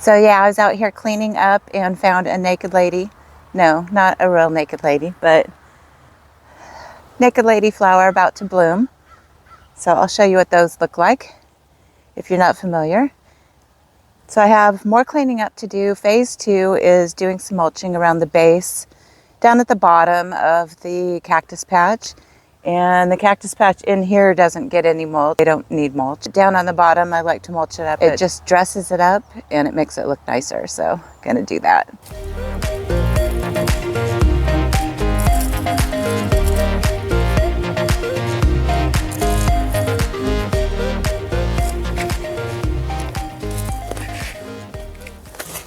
So yeah, I was out here cleaning up and found a naked lady. No, not a real naked lady, but naked lady flower about to bloom. So I'll show you what those look like if you're not familiar. So I have more cleaning up to do. Phase 2 is doing some mulching around the base, down at the bottom of the cactus patch. And the cactus patch in here doesn't get any mulch. They don't need mulch. Down on the bottom, I like to mulch it up. It just dresses it up and it makes it look nicer. So I'm gonna do that.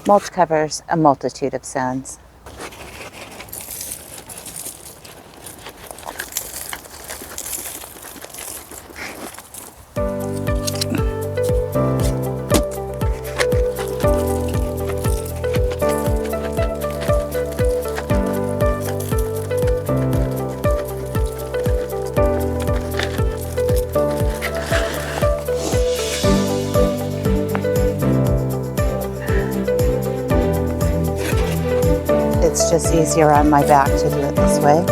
Mulch covers a multitude of sins. It's just easier on my back to do it this way.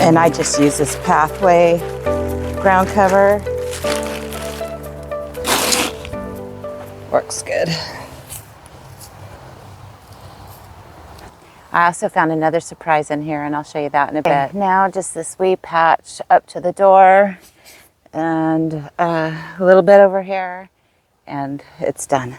And I just use this pathway ground cover. Works good. I also found another surprise in here, and I'll show you that in a bit. Now just this wee patch up to the door and a little bit over here, and it's done.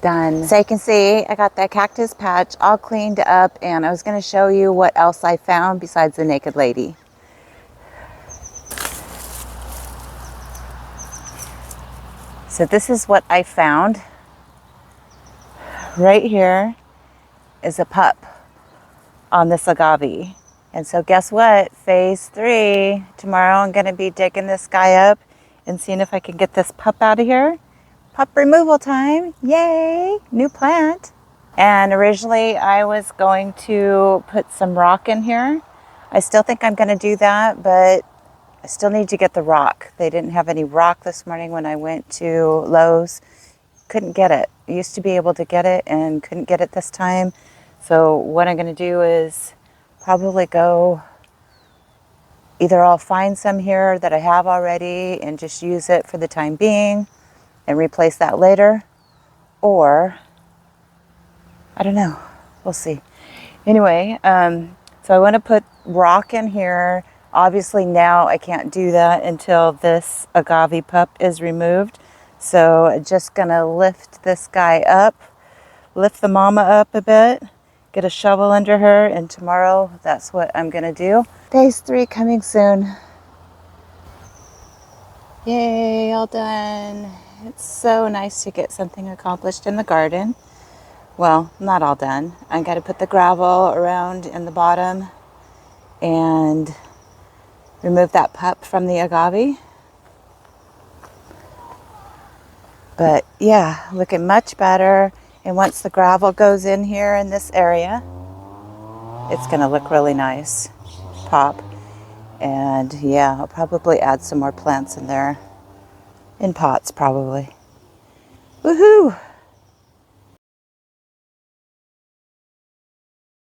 Done. So you can see I got that cactus patch all cleaned up, and I was going to show you what else I found besides the naked lady. So this is what I found. Right here is a pup on this agave. And so guess what? Phase 3, tomorrow I'm going to be digging this guy up and seeing if I can get this pup out of here. Pup removal time. Yay! New plant. And originally I was going to put some rock in here. I still think I'm going to do that, but I still need to get the rock. They didn't have any rock this morning when I went to Lowe's. Couldn't get it. I used to be able to get it and couldn't get it this time. So what I'm going to do is probably go, either I'll find some here that I have already and just use it for the time being and replace that later, or I don't know, we'll see. Anyway, so I want to put rock in here. Obviously now I can't do that until this agave pup is removed. So I'm just gonna lift this guy up, lift the mama up a bit, get a shovel under her, and tomorrow that's what I'm gonna do. Phase 3 coming soon. Yay, all done. It's so nice to get something accomplished in the garden. Well, not all done. I got to put the gravel around in the bottom and remove that pup from the agave. But yeah, looking much better. And once the gravel goes in here in this area, it's going to look really nice. Pop. And yeah, I'll probably add some more plants in there. In pots, probably. Woohoo!